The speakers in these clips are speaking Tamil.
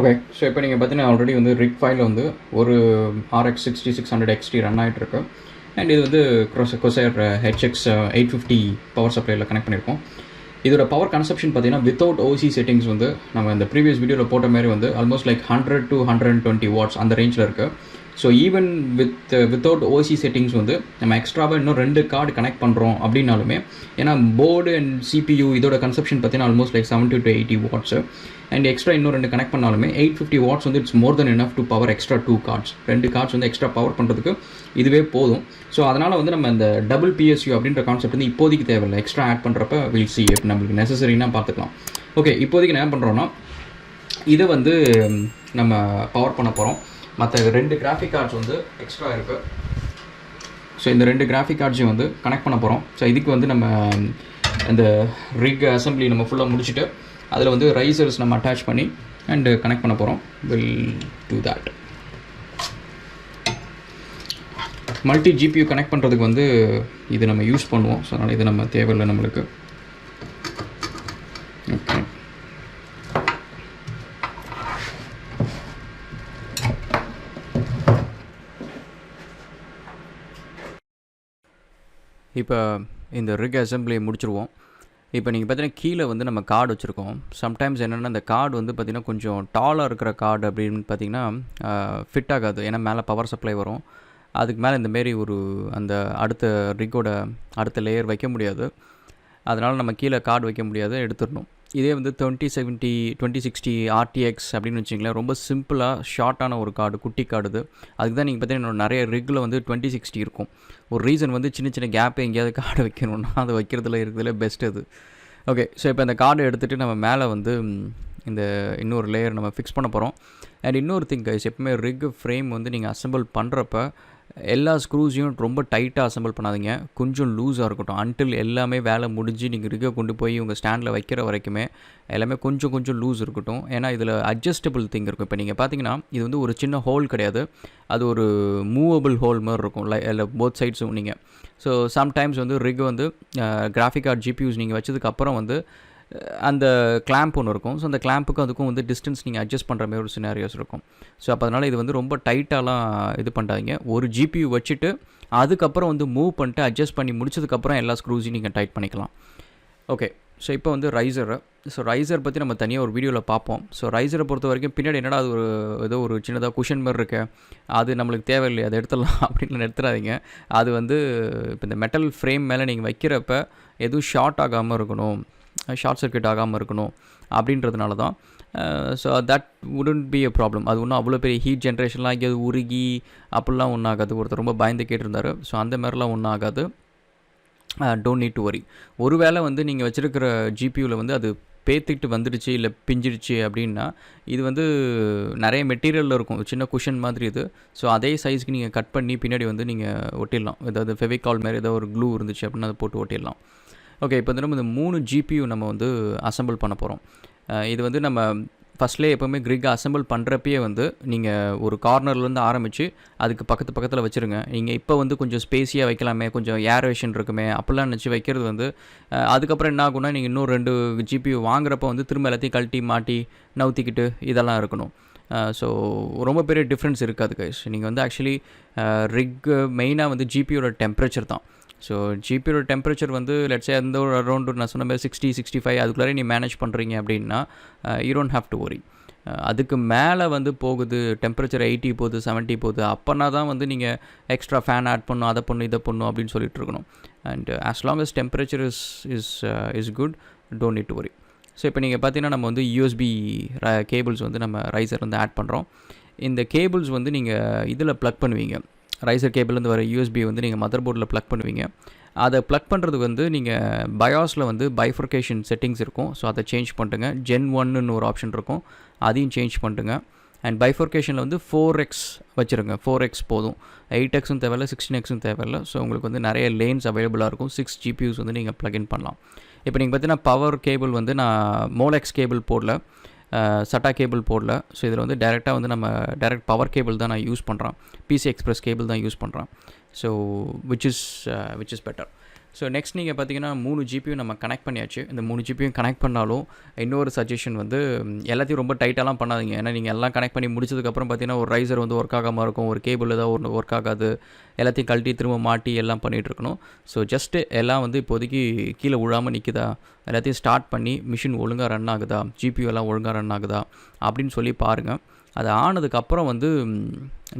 ஓகே, ஸோ இப்போ நீங்கள் பார்த்தீங்கன்னா ஆல்ரெடி வந்து ரிக் ஃபைல் வந்து ஒரு RX 6600 XT ரன் ஆகிட்டுருக்கு. அண்ட் இது வந்து கொசைர் ஹெச்எக்ஸ் 850 பவர் சப்ளையில் கனெக்ட் பண்ணியிருக்கோம். இதோட பவர் கன்சப்ஷன் பார்த்தீங்கன்னா வித்தவுட் ஓசி செட்டிங்ஸ் வந்து நம்ம இந்த ப்ரீவியஸ் வீடியோவில் போட்ட மாதிரி வந்து ஆல்மோஸ்ட் லைக் 100 to 120 வாட்ஸ் அந்த ரேஞ்சில் இருக்குது. ஸோ ஈவன் வித்தவுட் ஓசி செட்டிங்ஸ் வந்து நம்ம எக்ஸ்ட்ராவாக இன்னும் 2 கார்டு கனெக்ட் பண்ணுறோம் அப்படின்னாலுமே, ஏன்னா போர்டு அண்ட் CPU இதோட கன்சப்ஷன் பார்த்தீங்கன்னா almost like 70 to 80 watts. And extra இன்னும் 2 கனெக்ட் பண்ணாலுமே 850 வாட்ஸ் வந்து it's more then enough to power extra 2 cards. 2 cards வந்து எக்ஸ்ட்ரா பவர் பண்ணுறதுக்கு இதுவே போதும். ஸோ அதனால் வந்து நம்ம இந்த டபுள் PSU அப்படின்ற கான்செப்ட் வந்து இப்போதைக்கு தேவையில்லை. எக்ஸ்ட்ரா ஆட் பண்ணுறப்ப வில் சி எப்படி நம்மளுக்கு நெசசரினா பார்த்துக்கலாம். ஓகே, இப்போதைக்கு என்ன பண்ணுறோன்னா இதை வந்து நம்ம பவர் பண்ண போகிறோம். மற்ற 2 கிராஃபிக் கார்ட்ஸ் வந்து எக்ஸ்ட்ரா இருக்குது. ஸோ இந்த 2 கிராஃபிக் கார்ட்ஸையும் வந்து கனெக்ட் பண்ண போகிறோம். ஸோ இதுக்கு வந்து நம்ம இந்த ரிக் அசம்பிளி நம்ம ஃபுல்லாக முடிச்சுட்டு அதில் வந்து ரைசர்ஸ் நம்ம அட்டாச் பண்ணி அண்டு கனெக்ட் பண்ண போகிறோம். Will do that. Multi GPU connect பண்ணுறதுக்கு வந்து இது நம்ம யூஸ் பண்ணுவோம். ஸோ அதனால் இது நம்ம தேவையில்லை நம்மளுக்கு. ஓகே, இப்போ இந்த ரிக் அசம்பிளியை முடிச்சுருவோம். இப்போ நீங்கள் பார்த்தீங்கன்னா கீழே வந்து நம்ம கார்டு வச்சுருக்கோம். சம்டைம்ஸ் என்னென்னா அந்த கார்டு வந்து பார்த்திங்கன்னா கொஞ்சம் டாலாக இருக்கிற கார்டு அப்படின்னு பார்த்திங்கன்னா ஃபிட் ஆகாது. ஏன்னா மேலே பவர் சப்ளை வரும். அதுக்கு மேலே இந்தமாரி ஒரு அந்த அடுத்த ரிக்கோட அடுத்த லேயர் வைக்க முடியாது. அதனால் நம்ம கீழே கார்டு வைக்க முடியாது, எடுத்துடணும். இதே வந்து 2060 RTX அப்படின்னு வச்சிங்களேன், ரொம்ப சிம்பிளாக ஷார்ட்டான ஒரு கார்டு, குட்டி கார்டு இது. அதுக்கு தான் நீங்கள் பார்த்தீங்கன்னா நிறைய ரிக்கில் வந்து 2060 இருக்கும். ஒரு ரீசன் வந்து சின்ன சின்ன கேப்பு எங்கேயாவது கார்டு வைக்கணும்னா அது வைக்கிறதுல இருக்கிறதுல பெஸ்ட் அது. ஓகே, ஸோ இப்போ இந்த கார்டை எடுத்துகிட்டு நம்ம மேலே வந்து இந்த இன்னொரு லேயர் நம்ம ஃபிக்ஸ் பண்ண போகிறோம். அண்ட் இன்னொரு திங் கைஸ், எப்பவுமே ரிக் ஃப்ரேம் வந்து நீங்கள் அசம்பிள் பண்ணுறப்ப எல்லா ஸ்க்ரூஸையும் ரொம்ப டைட்டாக அசம்பிள் பண்ணாதீங்க. கொஞ்சம் லூஸாக இருக்கட்டும். அன்டில் எல்லாமே வேலை முடிஞ்சு நீங்கள் ரிக்கை கொண்டு போய் உங்கள் ஸ்டாண்டில் வைக்கிற வரைக்குமே எல்லாமே கொஞ்சம் லூஸ் இருக்கட்டும். ஏன்னா இதில் அட்ஜஸ்டபிள் திங் இருக்கும். இப்போ நீங்கள் பார்த்தீங்கன்னா இது வந்து ஒரு சின்ன ஹோல் கிடையாது, அது ஒரு மூவபிள் ஹோல் மாதிரி இருக்கும் இல்லை போத் சைட்ஸும் நீங்கள். ஸோ சம்டைம்ஸ் வந்து ரிக் வந்து கிராஃபிக் கார்டு GPUs நீங்கள் வச்சதுக்கப்புறம் வந்து அந்த கிளாம்ப் ஒன்று இருக்கும். ஸோ அந்த கிளாம்புக்கும் அதுக்கும் வந்து டிஸ்டன்ஸ் நீங்கள் அட்ஜஸ்ட் பண்ணுற மாதிரி ஒரு சினாரியோஸ் இருக்கும். ஸோ அப்போ அதனால் இது வந்து ரொம்ப டைட்டாலாம் இது பண்ணுறாதீங்க. ஒரு GPU வச்சுட்டு அதுக்கப்புறம் வந்து மூவ் பண்ணிட்டு அட்ஜஸ்ட் பண்ணி முடிச்சதுக்கப்புறம் எல்லா ஸ்க்ரூஸையும் நீங்கள் டைட் பண்ணிக்கலாம். ஓகே, ஸோ இப்போ வந்து ரைசர் பற்றி நம்ம தனியாக ஒரு வீடியோவில் பார்ப்போம். ஸோ ரைசரை பொறுத்த வரைக்கும் பின்னாடி என்னடா அது ஏதோ ஒரு சின்னதாக குஷன் மாதிரி இருக்கு, அது நம்மளுக்கு தேவையில்லை, அதை எடுத்துடலாம் அப்படின்னு எடுத்துடாதீங்க. அது வந்து இப்போ இந்த மெட்டல் ஃப்ரேம் மேலே நீங்கள் வைக்கிறப்ப எதுவும் ஷார்ட் ஆகாமல் இருக்கணும், ஷார்ட் சர்க்யூட் ஆகாமல் இருக்கணும் அப்படின்றதுனால தான். So that wouldn't B a problem. அது ஒன்றும் அவ்வளோ பெரிய ஹீட் ஜென்ரேஷன்லாம் எங்கேயாவது உருகி அப்படிலாம் ஒன்றும் ஆகாது. ஒருத்தர் ரொம்ப பயந்து கேட்டிருந்தார். ஸோ அந்த மாதிரிலாம் ஒன்றும் ஆகாது. டோன்ட் நீட் டு வரி. ஒருவேளை வந்து நீங்கள் வச்சுருக்கிற GPUவில் வந்து அது பேத்துக்கிட்டு வந்துடுச்சு இல்லை பிஞ்சிடுச்சு அப்படின்னா இது வந்து நிறைய மெட்டீரியலில் இருக்கும், சின்ன குஷன் மாதிரி இது. ஸோ அதே சைஸ்க்கு நீங்கள் கட் பண்ணி பின்னாடி வந்து நீங்கள் ஒட்டிடலாம். ஏதாவது ஃபெவிகால் மாதிரி ஏதாவது ஒரு க்ளூ இருந்துச்சு அப்படின்னா அதை போட்டு ஒட்டிடலாம். ஓகே, இப்போ வந்து நம்ம இந்த 3 GPU நம்ம வந்து அசம்பிள் பண்ண போகிறோம். இது வந்து நம்ம ஃபஸ்ட்லேயே எப்போவுமே ரிக் அசம்பிள் பண்ணுறப்பயே வந்து நீங்கள் ஒரு கார்னர்லேருந்து ஆரம்பித்து அதுக்கு பக்கத்தில் வச்சுருங்க. நீங்கள் இப்போ வந்து கொஞ்சம் ஸ்பேஸியாக வைக்கலாமே, கொஞ்சம் ஏரேஷன் இருக்குமே அப்படிலாம் நினச்சி வைக்கிறது வந்து அதுக்கப்புறம் என்ன ஆகும்னா நீங்கள் இன்னும் 2 GPU வாங்குறப்போ வந்து திரும்ப எல்லாத்தையும் கழட்டி மாட்டி நவுத்திக்கிட்டு இதெல்லாம் இருக்கணும். ஸோ ரொம்ப பெரிய டிஃப்ரென்ஸ் இருக்காது கைஸ். நீங்கள் வந்து ஆக்சுவலி ரிக் மெயினாக வந்து GPUவோட டெம்பரேச்சர் தான். ஸோ GPUவோட டெம்பரேச்சர் வந்து லெட்ஸே அந்த ஒரு அரௌண்ட் நான் சொன்ன மாதிரி 60-65 அதுக்குள்ளாரே நீ மேனேஜ் பண்ணுறீங்க அப்படின்னா you don't have to worry. அதுக்கு மேலே வந்து போகுது, டெம்பரேச்சர் 80 போகுது, 70 போகுது, அப்போனா தான் வந்து நீங்கள் எக்ஸ்ட்ரா ஃபேன் ஆட் பண்ணணும், அதை பண்ணணும், இதை பண்ணணும் அப்படின்னு சொல்லிட்டு இருக்கணும். And as long as temperature is good, don't need to worry. So இப்போ நீங்கள் பார்த்தீங்கன்னா நம்ம வந்து USB கேபிள்ஸ் வந்து நம்ம ரைசர் வந்து ஆட் பண்ணுறோம். இந்த கேபிள்ஸ் வந்து நீங்கள் இதில் ப்ளக் பண்ணுவீங்க. ரைசர் கேபிள்லேருந்து வர USB வந்து நீங்கள் மதர் போர்டில் ப்ளக் பண்ணுவீங்க. அதை ப்ளக் பண்ணுறதுக்கு வந்து நீங்கள் பயாஸில் வந்து பைஃபர்கேஷன் செட்டிங்ஸ் இருக்கும். ஸோ அதை சேஞ்ச் பண்ணிட்டுங்க. Gen 1ன்னு ஒரு ஆப்ஷன் இருக்கும், அதையும் சேஞ்ச் பண்ணிட்டுங்க. அண்ட் பைஃபர்கேஷனில் வந்து 4x வச்சுருங்க. 4x போதும், 8xம் தேவையில்லை, 16xம் தேவையில்லை. ஸோ உங்களுக்கு வந்து நிறைய லேன்ஸ் அவைலபிளாக இருக்கும். 6 GPUs வந்து நீங்கள் ப்ளக்இன் பண்ணலாம். இப்போ நீங்கள் பார்த்தீங்கன்னா பவர் கேபிள் வந்து நான் மோலெக்ஸ் கேபிள் போடல, சட்டா கேபிள் போடல. ஸோ இதில் வந்து டேரெக்டாக வந்து நம்ம டேரெக்ட் பவர் கேபிள் தான் நான் யூஸ் பண்ணுறேன், PC எக்ஸ்பிரஸ் கேபிள் தான் யூஸ் பண்ணுறேன். So which is better. So next நீங்கள் பார்த்தீங்கன்னா 3 ஜிபியும் நம்ம கனெக்ட் பண்ணியாச்சு. இந்த 3 ஜிபியும் கனெக்ட் பண்ணாலும் இன்னொரு சஜஷன் வந்து எல்லாத்தையும் ரொம்ப டைட்டாலாம் பண்ணாதீங்க. ஏன்னா நீங்கள் எல்லாம் கனெக்ட் பண்ணி முடிச்சதுக்கப்புறம் பார்த்தீங்கன்னா ஒரு ரைசர் வந்து ஒர்க் ஆகாமல் இருக்கும், ஒரு கேபிள் ஏதாவது ஒன்று ஒர்க் ஆகாது, எல்லாத்தையும் கழட்டி திரும்ப மாட்டி எல்லாம் பண்ணிகிட்ருக்கணும். ஸோ ஜஸ்ட்டு எல்லாம் வந்து இப்போதைக்கு கீழே விழாமல் நிற்குதா, எல்லாத்தையும் ஸ்டார்ட் பண்ணி மிஷின் ஒழுங்காக ரன் ஆகுதா, ஜிபியூ எல்லாம் ஒழுங்காக ரன் ஆகுதா அப்படின்னு சொல்லி பாருங்கள். அது ஆனதுக்கப்புறம் வந்து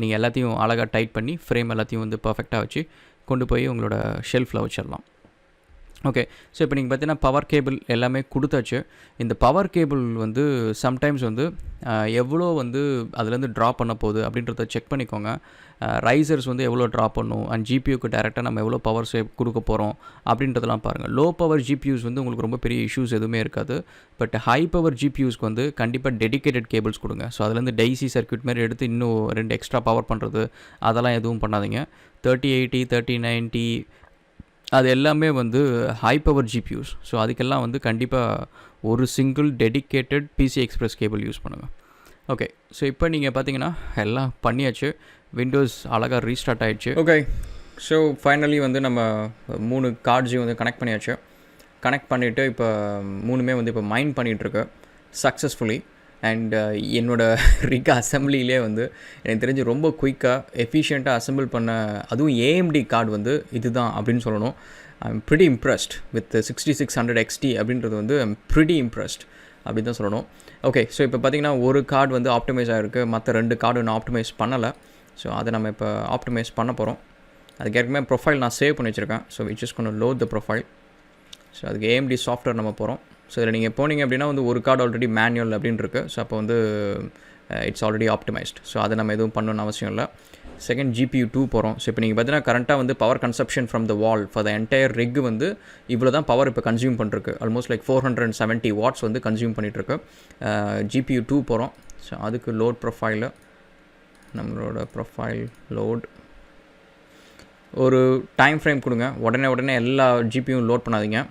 நீங்கள் எல்லாத்தையும் அழகாக டைட் பண்ணி ஃப்ரேம் எல்லாத்தையும் வந்து பர்ஃபெக்டாக வச்சு கொண்டு போய் உங்களோட ஷெல்ஃபில் வச்சிடலாம். ஓகே, ஸோ இப்போ நீங்கள் பார்த்தீங்கன்னா பவர் கேபிள் எல்லாமே கொடுத்தாச்சு. இந்த பவர் கேபிள் வந்து சம்டைம்ஸ் வந்து எவ்வளோ வந்து அதுலேருந்து ட்ரா பண்ண போகுது அப்படின்றத செக் பண்ணிக்கோங்க. ரைசர்ஸ் வந்து எவ்வளோ ட்ரா பண்ணும் அண்ட் ஜிபியூக்கு டேரெக்டாக நம்ம எவ்வளோ பவர் சேவ் கொடுக்க போகிறோம் அப்படின்றதெல்லாம் பாருங்கள். லோ பவர் ஜிபியூஸ் வந்து உங்களுக்கு ரொம்ப பெரிய இஷ்யூஸ் எதுவுமே இருக்காது. பட் ஹை பவர் ஜிபியூஸ்க்கு வந்து கண்டிப்பாக டெடிகேட்டட் கேபிள்ஸ் கொடுங்க. ஸோ அதுலேருந்து டைசி சர்க்யூட் மாதிரி எடுத்து இன்னும் 2 எக்ஸ்ட்ரா பவர் பண்ணுறது அதெல்லாம் எதுவும் பண்ணாதீங்க. 3080 3090 அது எல்லாமே வந்து ஹை பவர் ஜிபியூஸ். ஸோ அதுக்கெல்லாம் வந்து கண்டிப்பாக ஒரு single dedicated PC express cable use பண்ணுங்கள். ஓகே, ஸோ இப்போ நீங்கள் பார்த்தீங்கன்னா எல்லாம் பண்ணியாச்சு. விண்டோஸ் அழகாக ரீஸ்டார்ட் ஆகிடுச்சு. ஓகே, ஸோ ஃபைனலி வந்து நம்ம 3 கார்ட்ஸையும் வந்து கனெக்ட் பண்ணியாச்சு. கனெக்ட் பண்ணிவிட்டு இப்போ 3மே வந்து இப்போ மைண்ட் பண்ணிகிட்ருக்கு சக்ஸஸ்ஃபுல்லி. அண்ட் என்னோடய ரிக் அசம்பிளிலே வந்து எனக்கு தெரிஞ்சு ரொம்ப குயிக்காக எஃபிஷியண்ட்டாக அசம்பிள் பண்ண, அதுவும் ஏஎம்டி கார்டு வந்து இதுதான் அப்படின்னு சொல்லணும். I'm pretty impressed with 6600 XT அப்படின்றது வந்து ஐம் ப்ரிட்டி இம்ப்ரெஸ்ட் அப்படின்னு தான் சொல்லணும். ஓகே, ஸோ இப்போ பார்த்திங்கன்னா ஒரு கார்டு வந்து ஆப்டிமைஸ் ஆகிருக்கு, மற்ற 2 கார்டு நான் ஆப்டிமைஸ் பண்ணலை. ஸோ அதை நம்ம இப்போ ஆப்டிமைஸ் பண்ண போகிறோம். அதுக்கு ஏற்கனவே ப்ரொஃபைல் நான் சேவ் பண்ணி வச்சுருக்கேன். So which is gone load the profile. So அதுக்கு ஏஎம்டி சாஃப்ட்வேர் நம்ம போகிறோம். ஸோ இதில் நீங்கள் போனீங்க அப்படின்னா வந்து ஒரு கார்டு ஆல்ரெடி மேனுவல் அப்படின்னு இருக்குது. ஸோ அப்போ வந்து இட்ஸ் ஆல்ரெடி ஆப்டிமைஸ்ட். ஸோ அதை நம்ம எதுவும் பண்ணணும்னு அவசியம் இல்லை. செகண்ட் GPU 2 போகிறோம். ஸோ இப்போ நீங்கள் பார்த்தீங்கன்னா கரண்ட்டாக வந்து power consumption from the wall for the entire rig வந்து இவ்வளோ தான் பவர் இப்போ கன்சியூம் பண்ணிருக்கு. ஆல்மோஸ்ட் லைக் 470 வாட்ஸ் வந்து கன்சியூம் பண்ணிகிட்ருக்கு. GPU 2 போகிறோம். ஸோ அதுக்கு லோட் ப்ரொஃபைலு, நம்மளோட ப்ரொஃபைல் லோட் ஒரு டைம் ஃப்ரேம் கொடுங்க. உடனே எல்லா ஜிபியும் லோட் பண்ணாதீங்க.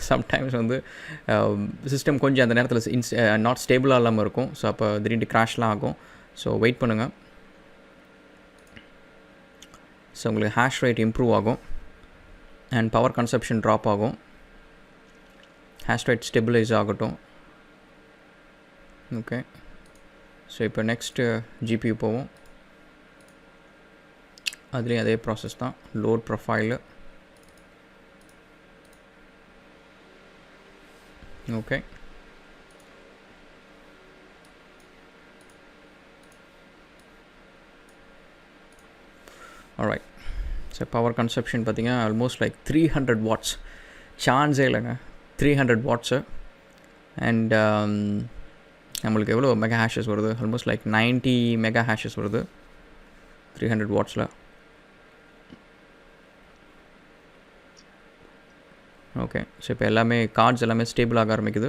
சம்டைம்ஸ் வந்து சிஸ்டம் கொஞ்சம் அந்த நேரத்தில் நாட் ஸ்டேபிளாக இல்லாமல் இருக்கும். ஸோ அப்போ திடீர்னு கிராஷ்லாம் ஆகும். ஸோ வெயிட் பண்ணுங்கள். ஸோ உங்களுக்கு ஹேஷ் ரேட் இம்ப்ரூவ் ஆகும் அண்ட் பவர் கன்சப்ஷன் ட்ராப் ஆகும். ஹேஷ் ரேட் ஸ்டெபிலைஸ் ஆகட்டும். ஓகே, ஸோ இப்போ நெக்ஸ்ட்டு GPU போவோம். அதுலேயும் அதே ப்ராசஸ் தான். Load profile. Okay, alright. So power consumption பார்த்திங்கன்னா ஆல்மோஸ்ட் லைக் 300 வாட்ஸ். சான்ஸே இல்லைங்க, 300 வாட்ஸு. அண்ட் நம்மளுக்கு எவ்வளோ மெகா ஹேஷஸ் வருது? ஆல்மோஸ்ட் லைக் 90 மெகா ஹேஷஸ் வருது 300 வாட்ஸில். ஓகே, ஸோ இப்போ எல்லாமே கார்ட்ஸ் எல்லாமே ஸ்டேபிள் ஆக ஆரம்பிக்குது.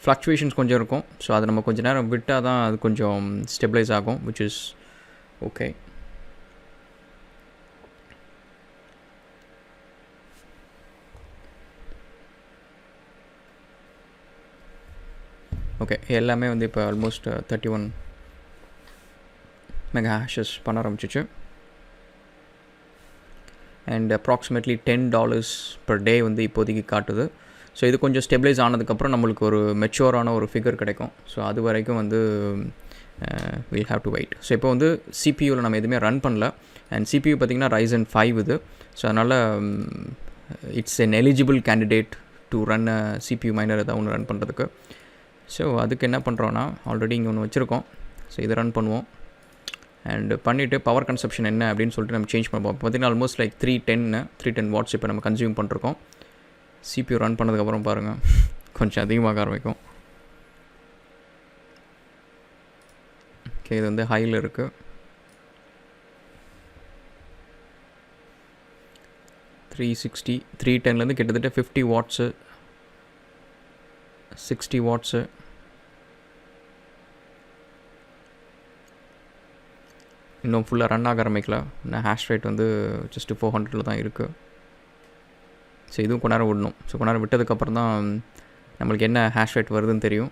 ஃப்ளக்சுவேஷன்ஸ் கொஞ்சம் இருக்கும். ஸோ அதை நம்ம கொஞ்சம் நேரம் விட்டால் தான் அது கொஞ்சம் ஸ்டெபிளைஸ் ஆகும், விச் இஸ் ஓகே. ஓகே, எல்லாமே வந்து இப்போ ஆல்மோஸ்ட் 31 மெகா ஹேஷஸ் பண்ண ஆரம்பிச்சிச்சு. அண்ட் அப்ராக்சிமேட்லி $10 per day வந்து இப்போதைக்கு காட்டுது. ஸோ இது கொஞ்சம் ஸ்டெபிளைஸ் ஆனதுக்கப்புறம் நம்மளுக்கு ஒரு மெச்சூரான ஒரு ஃபிகர் கிடைக்கும். ஸோ அது வரைக்கும் வந்து will have to wait. So இப்போ வந்து சிபியூவில் நம்ம எதுவுமே ரன் பண்ணல. அண்ட் சிபியூ பார்த்திங்கன்னா Ryzen 5 இது. ஸோ அதனால் it's N eligible candidate to run CPU minor ஏதாவது ஒன்று ரன் பண்ணுறதுக்கு. ஸோ அதுக்கு என்ன பண்ணுறோன்னா, ஆல்ரெடி இங்கே ஒன்று வச்சுருக்கோம். ஸோ இதை ரன் பண்ணுவோம். அண்ட் பண்ணிவிட்டு பவர் கன்சப்ஷன் என்ன அப்படின்னு சொல்லிட்டு நம்ம சேஞ்ச் பண்ணுவோம். இப்போ பார்த்திங்கன்னா ஆல்மோஸ்ட் லைக் 310 வாட்ஸ் இப்போ நம்ம கன்சியூம் பண்ணிருக்கோம். சிபியூ ரன் பண்ணதுக்கப்புறம் பாருங்கள் கொஞ்சம் அதிகமாக ஆரம்பிக்கும். ஓகே, இது வந்து ஹையில் இருக்குது. 360 310லேருந்து கிட்டத்தட்ட 50 வாட்ஸு, 60 வாட்ஸு. இன்னும் ஃபுல்லாக ரன் ஆக ஆரம்பிக்கல. இன்னும் ஹேஷ் ரேட் வந்து ஜஸ்ட்டு 400 தான் இருக்குது. ஸோ இதுவும் கொஞ்ச நேரம் விடணும். ஸோ கொஞ்ச நேரம் விட்டதுக்கப்புறம் தான் நம்மளுக்கு என்ன ஹேஷ் ரேட் வருதுன்னு தெரியும்.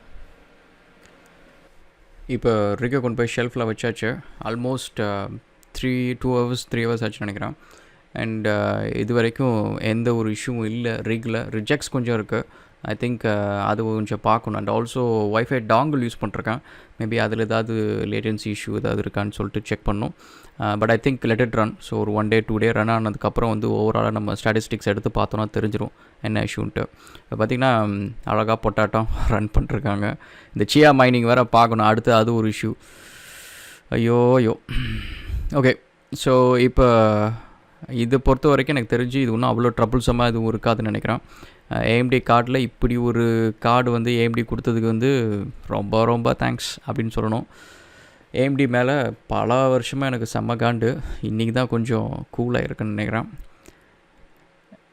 இப்போ ரிக்கை கொண்டு போய் ஷெல்ஃபில் வச்சாச்சு. ஆல்மோஸ்ட் 2 hours 3 hours ஆச்சுன்னு நினைக்கிறேன். அண்ட் இது வரைக்கும் எந்த ஒரு இஷ்யூவும் இல்லை. ரிஜெக்ட்ஸ் கொஞ்சம் இருக்குது. ஐ திங்க் அது கொஞ்சம் பார்க்கணும். And also wifi dongle use பண்ணிருக்கேன். மேபி அதில் ஏதாவது லேட்டன்சி இஷ்யூ ஏதாவது இருக்கான்னு சொல்லிட்டு செக் பண்ணணும். But I think let it run. So ஒரு 1 day 2 day ரன் ஆனதுக்கப்புறம் வந்து ஓவராலாக நம்ம ஸ்டாட்டிஸ்டிக்ஸ் எடுத்து பார்த்தோன்னா தெரிஞ்சிடும் என்ன இஷ்யூன்ட்டு. இப்போ பார்த்திங்கன்னா அழகாக பொட்டாட்டம் ரன் பண்ணிருக்காங்க. இந்த சியா மைனிங் வேறு பார்க்கணும். அடுத்து அது ஒரு இஷ்யூ. ஐயோ. ஓகே, ஸோ இப்போ இதை பொறுத்த வரைக்கும் எனக்கு தெரிஞ்சு இது ஒன்றும் அவ்வளோ ட்ரபுள்ஸமாக எதுவும் இருக்காதுன்னு நினைக்கிறேன். ஏஎம்டி கார்டில் இப்படி ஒரு கார்டு வந்து ஏஎம்டி கொடுத்ததுக்கு வந்து ரொம்ப ரொம்ப தேங்க்ஸ் அப்படின்னு சொல்லணும். ஏஎம்டி மேலே பல வருஷமாக எனக்கு செம்ம காண்டு. இன்றைக்கி தான் கொஞ்சம் கூலாக இருக்குன்னு நினைக்கிறேன்.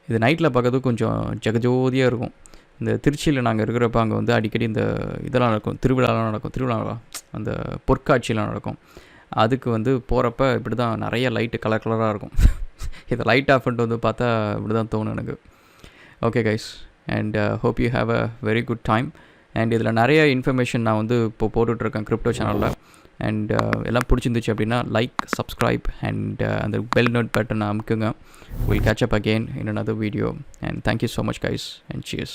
இது நைட்டில் பார்க்கறதுக்கு கொஞ்சம் ஜெகஜோதியாக இருக்கும். இந்த திருச்சியில் நாங்கள் இருக்கிறப்ப அங்கே வந்து அடிக்கடி இந்த இதெல்லாம் நடக்கும், திருவிழாலாம் நடக்கும். அந்த பொற்காட்சியெலாம் நடக்கும். அதுக்கு வந்து போகிறப்ப இப்படி தான் நிறைய லைட்டு கலர் கலராக இருக்கும். இதை லைட் ஆஃப் பண்ணிட்டு வந்து பார்த்தா இப்படி தான் தோணும் எனக்கு. Okay guys, and hope you have a very good time. And இதில் நிறைய இன்ஃபர்மேஷன் நான் வந்து இப்போ போட்டுட்ருக்கேன் கிரிப்டோ சேனலில். அண்ட் எல்லாம் பிடிச்சிருந்துச்சு அப்படின்னா லைக், சப்ஸ்கிரைப் அண்ட் அந்த பெல் நோட் பட்டன் அமுக்குங்க. Will catch up again in another video. And thank you so much guys and cheers.